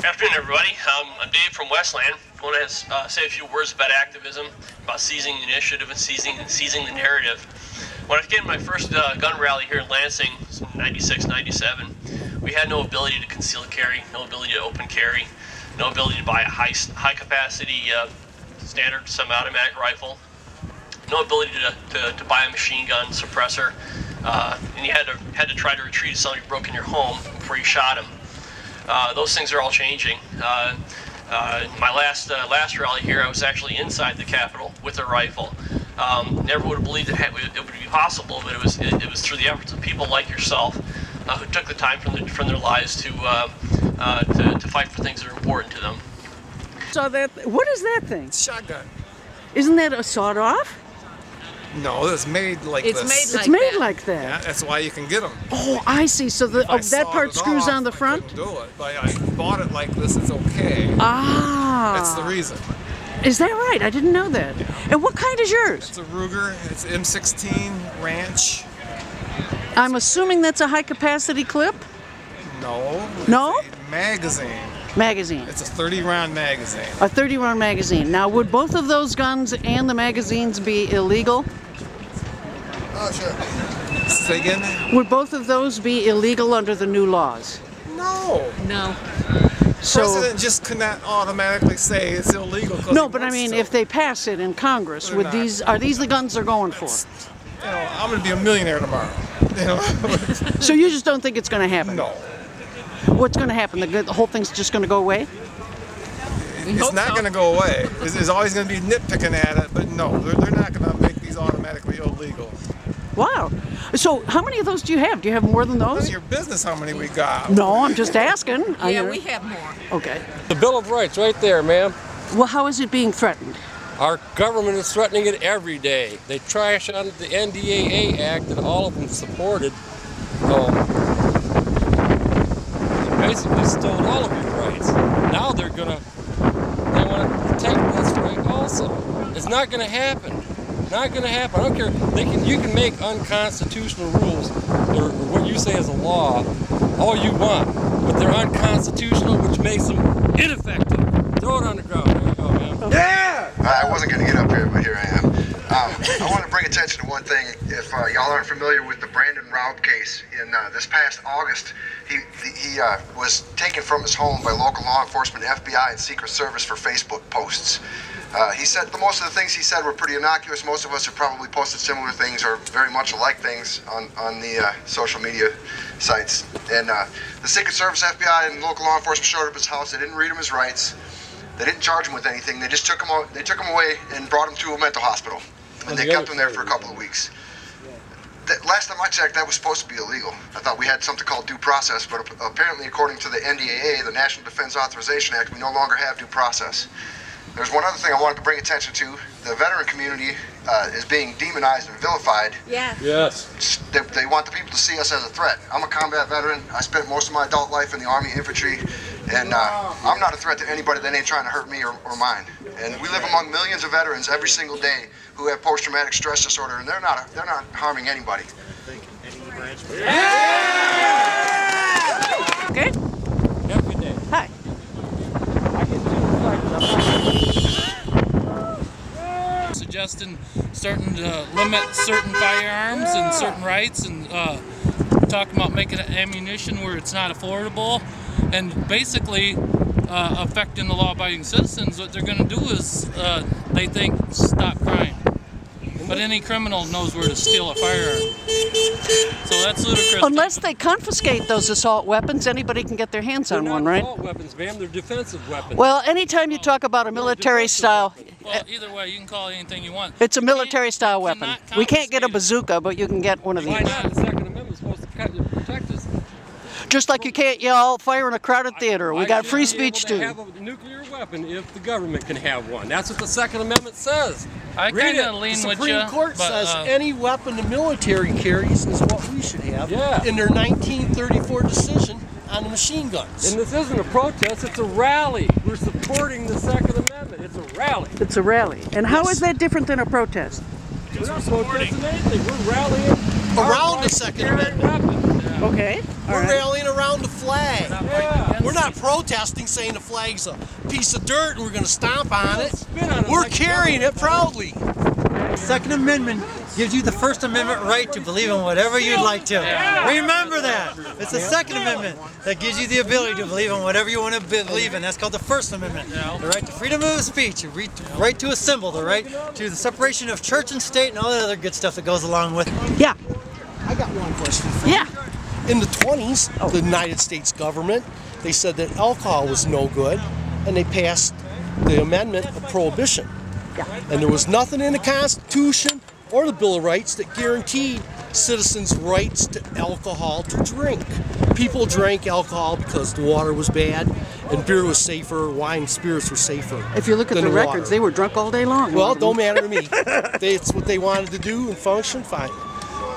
Afternoon, everybody. I'm Dave from Westland. I want to say a few words about activism, about seizing the initiative and seizing the narrative. When I came to my first gun rally here in Lansing, 96, 97, we had no ability to conceal carry, no ability to open carry, no ability to buy a high capacity standard semi-automatic rifle, no ability to buy a machine gun suppressor, and you had to try to retreat if somebody broke in your home before you shot him. Those things are all changing. My last rally here, I was actually inside the Capitol with a rifle. Never would have believed it would be possible, but it was through the efforts of people like yourself who took the time from their lives to fight for things that are important to them. So what is that thing? Shotgun. Isn't that a sawed-off? No, it's made like this. It's made like that. Yeah, that's why you can get them. Oh, I see. So that part screws on the front? I couldn't do it, but I bought it like this. It's okay. Ah. That's the reason. Is that right? I didn't know that. Yeah. And what kind is yours? It's a Ruger. It's M16 Ranch. I'm assuming that's a high-capacity clip? No. No? It's a magazine. Magazine. It's a 30-round magazine. A 30-round magazine. Now, would both of those guns and the magazines be illegal? Oh, sure. Say again? Would both of those be illegal under the new laws? No. No. The So, president just cannot automatically say it's illegal. no, but I mean, if they pass it in Congress, They're not. are these the guns they're going for? You know, I'm going to be a millionaire tomorrow. You know? So you just don't think it's going to happen? No. What's going to happen? The whole thing's just going to go away? It's not going to go away. There's always going to be nitpicking at it, but no, they're not going to make these automatically illegal. Wow. So how many of those do you have? Do you have more than None of those? your business how many we got. No, I'm just asking. Yeah, we have more. Okay. The Bill of Rights right there, ma'am. Well, how is it being threatened? Our government is threatening it every day. They trash on the NDAA Act that all of them supported. They basically stole all of your rights. Now they want to protect this right also. It's not going to happen. Not going to happen. I don't care. You can make unconstitutional rules, or what you say is a law, all you want, but they're unconstitutional, which makes them ineffective. Throw it on the ground. There you go, man. Yeah! I wasn't going to get up here, but here I am. I want to bring attention to one thing. If y'all aren't familiar with the Brandon Raub case, in this past August, he was taken from his home by local law enforcement, FBI, and Secret Service for Facebook posts. He said most of the things he said were pretty innocuous. Most of us have probably posted similar things or very much alike things on the social media sites. And the Secret Service, FBI, and local law enforcement showed up at his house. They didn't read him his rights. They didn't charge him with anything. They just took him away and brought him to a mental hospital. And they kept him there for a couple of weeks. Last time I checked, that was supposed to be illegal. I thought we had something called due process, but apparently according to the NDAA, the National Defense Authorization Act, we no longer have due process. There's one other thing I wanted to bring attention to. The veteran community is being demonized and vilified. Yeah. Yes. They want the people to see us as a threat. I'm a combat veteran. I spent most of my adult life in the Army infantry, and I'm not a threat to anybody that ain't trying to hurt me or mine. And we live among millions of veterans every single day who have post-traumatic stress disorder, and they're not harming anybody. Okay. Have a good day. Hi. Suggesting starting to limit certain firearms and certain rights, and talking about making ammunition where it's not affordable, and basically affecting the law-abiding citizens. What they're going to do is they think stop crime, but any criminal knows where to steal a firearm. So that's ludicrous. Unless they confiscate those assault weapons, anybody can get their hands on one, right? They're not assault weapons, ma'am. They're defensive weapons. Well, anytime you talk about a military style, Well, either way, you can call it anything you want. it's a military style weapon. cannot We can't get a confiscate bazooka, but you can get one of Why these. not? The Second Amendment is supposed to protect us. Just like you can't yell fire in a crowded theater. We got free speech too. too. Have a nuclear weapon if the government can have one. That's what the Second Amendment says. I Read kind it. of lean The with Supreme you. Court but, says any weapon the military carries is what we should have Yeah. in their 1934 decision on the machine guns. And this isn't a protest, it's a rally. We're supporting the Second Amendment. It's a rally. It's a rally. And how is that different than a protest? We're not protesting anything. We're rallying Around the Second Amendment. Weapons. Okay. We're rallying around the flag. We're not protesting saying the flag's a piece of dirt and we're going to stomp on it. We're carrying it proudly. Second Amendment gives you the First Amendment right to believe in whatever you'd like to. Remember that. It's the Second Amendment that gives you the ability to believe in whatever you want to believe in. That's called the First Amendment. The right to freedom of speech, the right to assemble, the right to the separation of church and state, and all that other good stuff that goes along with it. Yeah. I got one question for you. Yeah. In the 20s, the United States government, they said that alcohol was no good, and they passed the Amendment of Prohibition. And there was nothing in the Constitution or the Bill of Rights that guaranteed citizens' rights to alcohol to drink. People drank alcohol because the water was bad, and beer was safer, wine and spirits were safer. If you look at the records, water. they were drunk all day long. Well, it don't matter to me. It's what they wanted to do and function, fine.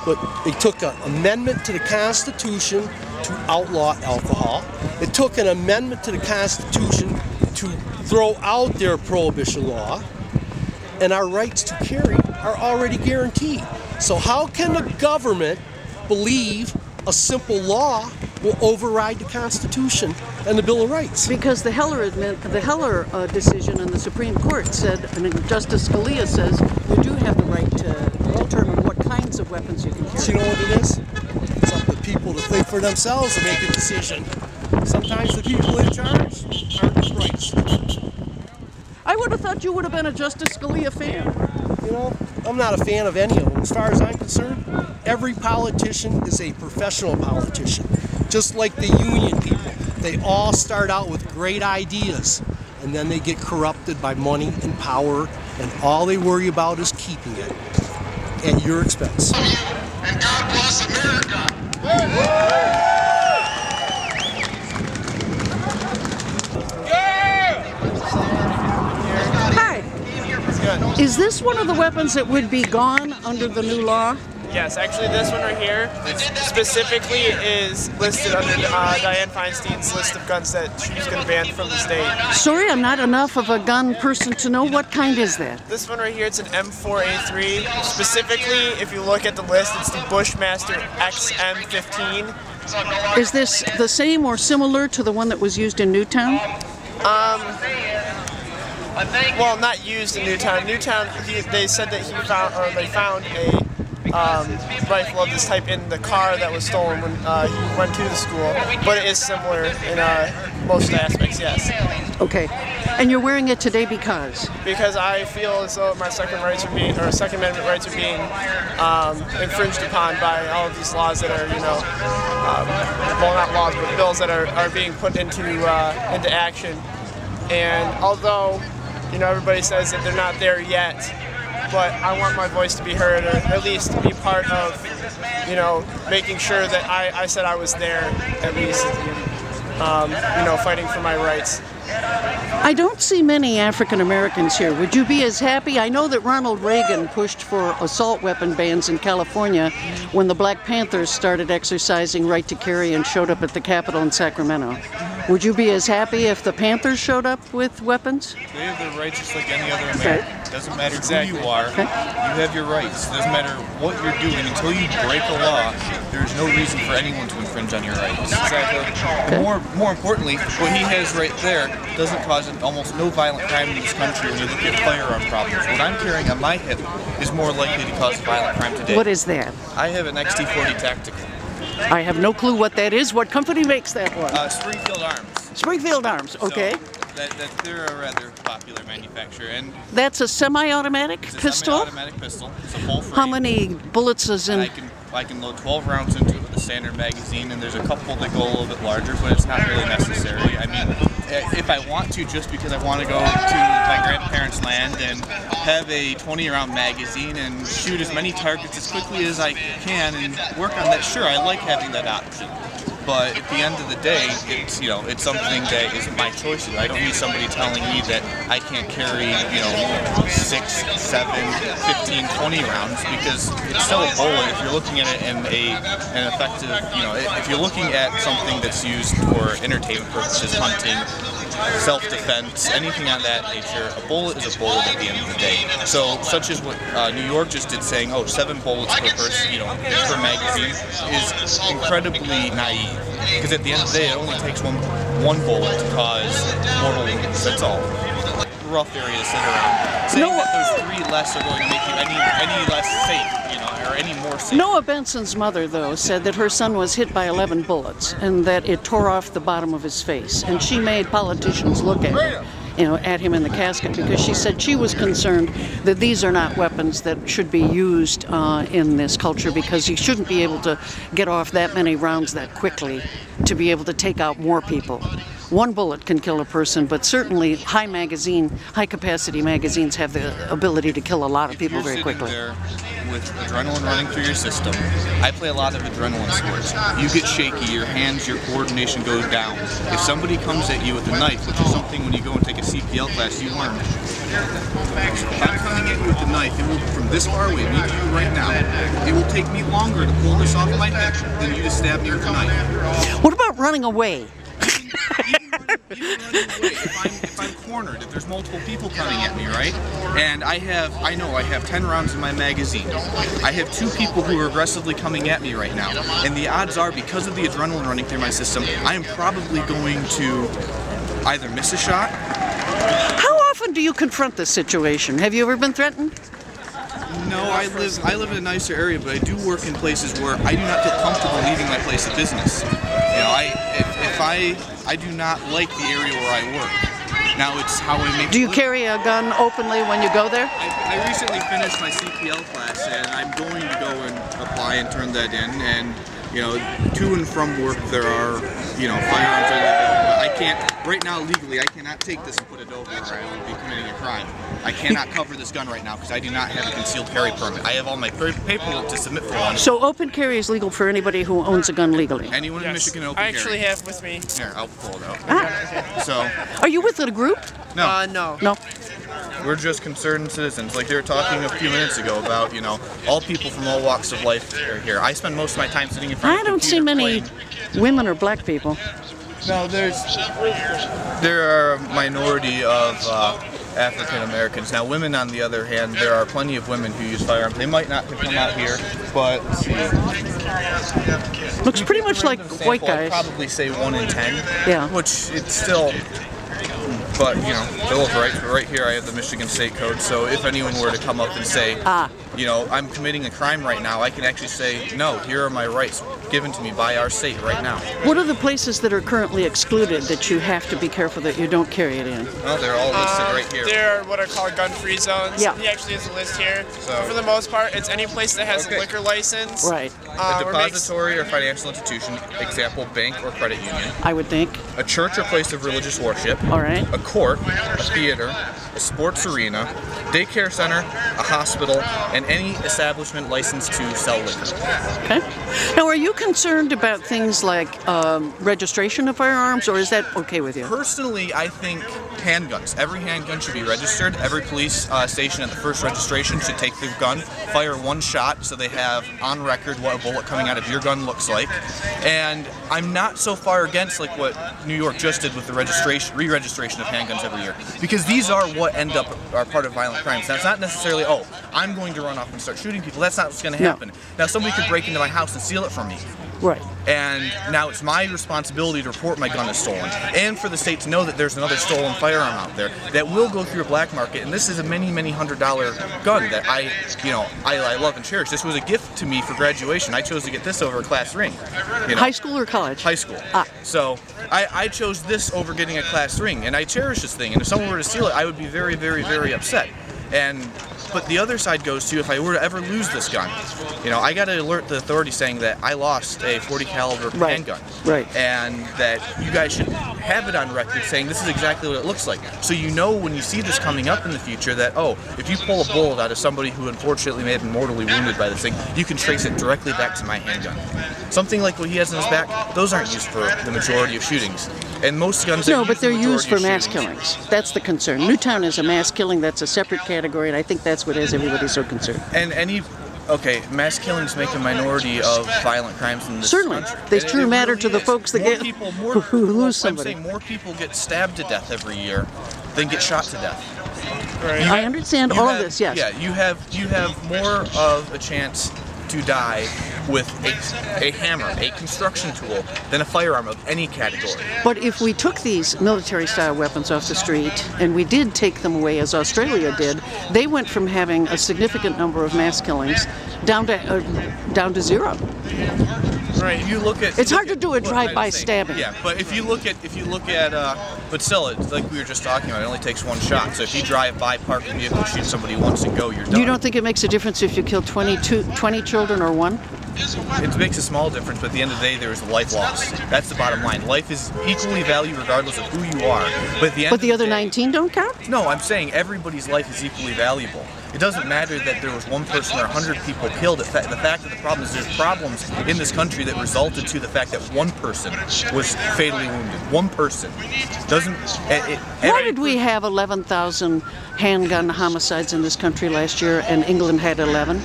But they took an amendment to the Constitution to outlaw alcohol. It took an amendment to the Constitution to throw out their prohibition law. And our rights to carry are already guaranteed. So how can the government believe a simple law will override the Constitution and the Bill of Rights? Because the Heller decision in the Supreme Court said, and Justice Scalia says, you do have the right to determine what kinds of weapons you can carry. So you know what it is? It's up to people to think for themselves and make a decision. Sometimes the people in charge aren't right. I would have thought you would have been a Justice Scalia fan. You know, I'm not a fan of any of them. As far as I'm concerned, every politician is a professional politician. Just like the union people. They all start out with great ideas, and then they get corrupted by money and power, and all they worry about is keeping it at your expense. And God bless America. Is this one of the weapons that would be gone under the new law? Yes, actually this one right here specifically is listed under Dianne Feinstein's list of guns that she's going to ban from the state. Sorry, I'm not enough of a gun person to know. What kind is that? This one right here, it's an M4A3. Specifically, if you look at the list, it's the Bushmaster XM15. Is this the same or similar to the one that was used in Newtown? Well, not used in Newtown. Newtown, they said that they found a rifle of this type in the car that was stolen when he went to the school. But it is similar in most aspects, yes. Okay. And you're wearing it today because? Because I feel as though my Second Amendment rights are being infringed upon by all of these laws that are, well, not laws, but bills that are being put into action. And although everybody says that they're not there yet, but I want my voice to be heard, or at least to be part of, making sure that I said I was there, at least, fighting for my rights. I don't see many African Americans here. Would you be as happy? I know that Ronald Reagan pushed for assault weapon bans in California when the Black Panthers started exercising right to carry and showed up at the Capitol in Sacramento. Would you be as happy if the Panthers showed up with weapons? They have their rights just like any other American. It doesn't matter who you are, you have your rights. It doesn't matter what you're doing. Until you break a law, there's no reason for anyone to infringe on your rights. Exactly. More importantly, what he has right there doesn't cause almost no violent crime in this country when you look at firearm problems. What I'm carrying on my hip is more likely to cause violent crime today. What is that? I have an XT40 Tactical. I have no clue what that is. What company makes that one? Springfield Arms. Springfield Arms, okay. So they're a rather popular manufacturer. And that's a semi-automatic pistol? Semi-automatic pistol. It's a full frame. How many bullets is in? I can load 12 rounds into it with a standard magazine, and there's a couple that go a little bit larger, but it's not really necessary. I mean, if I want to, just because I want to go to my grandparents' land and have a 20-round magazine and shoot as many targets as quickly as I can and work on that, sure, I like having that option. But at the end of the day, it's it's something that isn't my choice. I don't need somebody telling me that I can't carry 6, 7, 15, 20 rounds, because it's still a bullet. If you're looking at it in an effective, if you're looking at something that's used for entertainment purposes, hunting, self-defense, anything on that nature, a bullet is a bullet at the end of the day. So, such as what New York just did, saying, oh, 7 bullets per person, per magazine, is incredibly naive. Because at the end of the day, it only takes one bullet to cause mortal wounds. That's all. Rough area to sit around. Saying that those 3 less are going to make you any less safe, or any more safe. Noah Benson's mother, though, said that her son was hit by 11 bullets and that it tore off the bottom of his face. And she made politicians look at him, at him in the casket, because she said she was concerned that these are not weapons that should be used in this culture, because you shouldn't be able to get off that many rounds that quickly to be able to take out more people. 1 bullet can kill a person, but certainly high-capacity magazines have the ability to kill a lot of people very quickly. There with adrenaline running through your system, I play a lot of adrenaline sports. You get shaky, your hands, your coordination goes down. If somebody comes at you with a knife, which is something when you go and take a CPL class you learn, if I'm coming at you with a knife, it will, from this far away, me to you right now, it will take me longer to pull this off my head than you to stab me with a knife. What about running away? Even running away, if I'm cornered, if there's multiple people coming at me, right? And I know I have 10 rounds in my magazine. I have 2 people who are aggressively coming at me right now. And the odds are, because of the adrenaline running through my system, I am probably going to either miss a shot. How often do you confront this situation? Have you ever been threatened? No, I live in a nicer area, but I do work in places where I do not feel comfortable leaving my place of business. I do not like the area where I work. Now it's how I make. Do you carry a gun openly when you go there? I recently finished my CPL class, and I'm going to go and apply and turn that in. And to and from work there are firearms available. But I can't right now legally. I cannot take this and put it over, or I will be committing a crime. I cannot cover this gun right now because I do not have a concealed carry permit. I have all my paperwork to submit for one. So open carry is legal for anybody who owns a gun legally? Anyone in Michigan open carry. I actually have with me. Here, I'll pull it out. Ah. So. Are you with a group? No. No. No. We're just concerned citizens. Like they were talking a few minutes ago about, all people from all walks of life are here. I spend most of my time sitting in front of I don't see many women or black people. No, there are a minority of African Americans. Now, women, on the other hand, there are plenty of women who use firearms. They might not come out here, but let's see. Looks pretty much like white guys. I'd probably say 1 in 10. Yeah. Which it's still. But, Bill of Rights, right here I have the Michigan State Code, so if anyone were to come up and say, I'm committing a crime right now, I can actually say, no, here are my rights given to me by our state right now. What are the places that are currently excluded that you have to be careful that you don't carry it in? Oh, they're all listed right here. There are what are called gun-free zones. Yeah. He actually has a list here. So, for the most part, it's any place that has a liquor license. Right. A depository or financial institution, example, bank or credit union. I would think. A church or place of religious worship. All right. A court, a theater, a sports arena, daycare center, a hospital, and any establishment licensed to sell liquor. Okay. Now, are you concerned about things like registration of firearms, or is that okay with you? Personally, I think handguns. Every handgun should be registered. Every police station at the first registration should take the gun, fire 1 shot so they have on record what a bullet coming out of your gun looks like. And I'm not so far against like what New York just did with the re-registration of handguns every year. Because these are what end up are part of violent crimes. Now, it's not necessarily, oh, I'm going to run off and start shooting people. That's not what's going to happen. No. Now, somebody could break into my house and steal it from me. Right. And now it's my responsibility to report my gun is stolen, and for the state to know that there's another stolen firearm out there that will go through a black market. And this is a many $100 gun that I love and cherish. This was a gift to me for graduation. I chose to get this over a class ring. High school or college? High school. So I chose this over getting a class ring, and I cherish this thing. And if someone were to steal it, I would be very, very, very upset. But the other side goes to, if I were to ever lose this gun, I got to alert the authorities saying that I lost a .40 caliber handgun. Right. And that you guys should have it on record saying this is exactly what it looks like. So when you see this coming up in the future that, oh, if you pull a bullet out of somebody who unfortunately may have been mortally wounded by this thing, you can trace it directly back to my handgun. Something like what he has in his back, those aren't used for the majority of shootings. And most guns No, but they're used for mass killings. That's the concern. Newtown is a mass killing. That's a separate category, and I think that's what has everybody so concerned. And any Okay, mass killings make a minority of violent crimes in this Certainly. country. They true matter to the folks that who lose somebody. I'm saying more people get stabbed to death every year than get shot to death. Right. I understand all of this, yes. Yeah, you have more of a chance to die with a hammer, a construction tool, than a firearm of any category. But if we took these military-style weapons off the street, and we did take them away, as Australia did, they went from having a significant number of mass killings down to zero. Right. If you look at, it's hard to do a drive-by stabbing. Yeah, but if you look at, but still, it's like we were just talking about. It only takes one shot. So if you drive by, park a vehicle, shoot somebody once, and go, you're done. You don't think it makes a difference if you kill 20 children or one? It makes a small difference, but at the end of the day, there is life lost. That's the bottom line. Life is equally valued regardless of who you are. But the other 19 don't count? No, I'm saying everybody's life is equally valuable. It doesn't matter that there was one person or 100 people killed. The fact of the problem is there's problems in this country that resulted to the fact that one person was fatally wounded. One person. Why did we have 11,000 handgun homicides in this country last year and England had 11?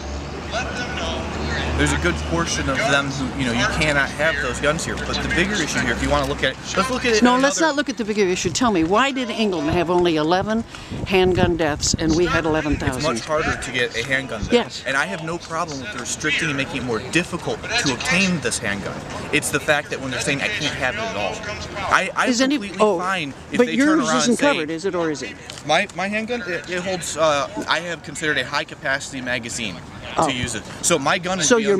There's a good portion of them who, you cannot have those guns here. But the bigger issue here, if you want to look at it, let's look at it. No, let's not look at the bigger issue. Tell me, why did England have only 11 handgun deaths and we had 11,000? It's much harder to get a handgun there. Yes. And I have no problem with restricting and making it more difficult to obtain this handgun. It's the fact that when they're saying I can't have it at all. I'm completely fine if they turn around and say... But yours isn't covered, is it, or is it? My handgun, it holds, I have considered a high-capacity magazine to use it. So my gun is... So your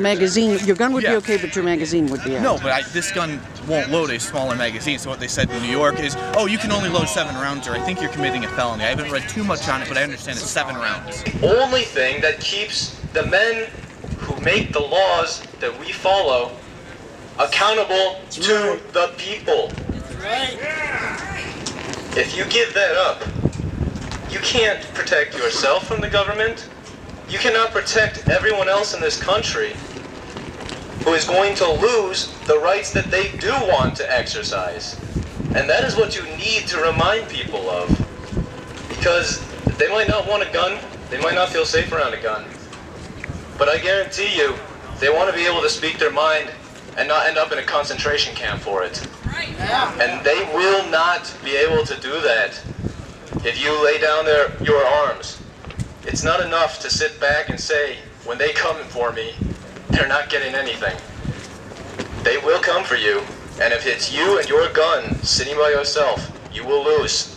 gun would be okay, but your magazine would be out. No, but this gun won't load a smaller magazine. So what they said in New York is, oh, you can only load 7 rounds, or I think you're committing a felony. I haven't read too much on it, but I understand it's 7 rounds. The only thing that keeps the men who make the laws that we follow accountable to the people. Right. If you give that up, you can't protect yourself from the government. You cannot protect everyone else in this country who is going to lose the rights that they do want to exercise. And that is what you need to remind people of. Because they might not want a gun, they might not feel safe around a gun. But I guarantee you, they want to be able to speak their mind and not end up in a concentration camp for it. And they will not be able to do that if you lay down your arms. It's not enough to sit back and say, when they come for me, they're not getting anything. They will come for you, and if it's you and your gun sitting by yourself, you will lose.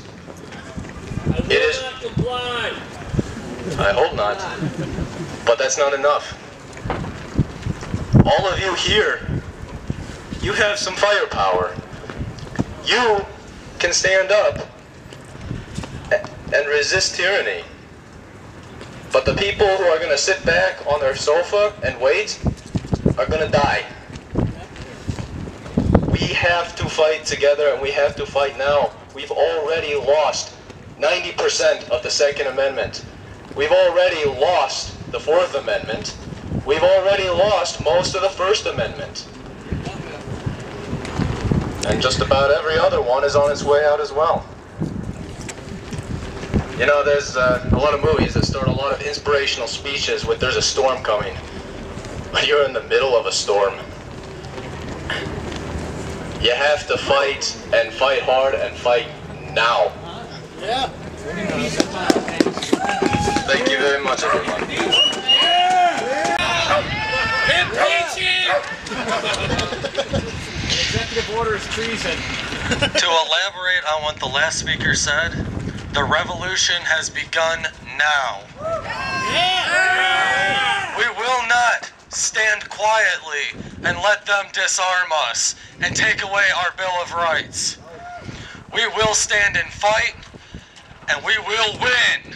It is... I hope not. But that's not enough. All of you here, you have some firepower. You can stand up and resist tyranny. But the people who are going to sit back on their sofa and wait are going to die. We have to fight together, and we have to fight now. We've already lost 90% of the Second Amendment. We've already lost the Fourth Amendment. We've already lost most of the First Amendment. And just about every other one is on its way out as well. You know, there's a lot of movies that start a lot of inspirational speeches with "there's a storm coming," but you're in the middle of a storm. You have to fight, and fight hard, and fight now. Yeah. Thank you very much, everyone. Executive order is treason. To elaborate on what the last speaker said, the revolution has begun now. We will not stand quietly and let them disarm us and take away our Bill of Rights. We will stand and fight, and we will win.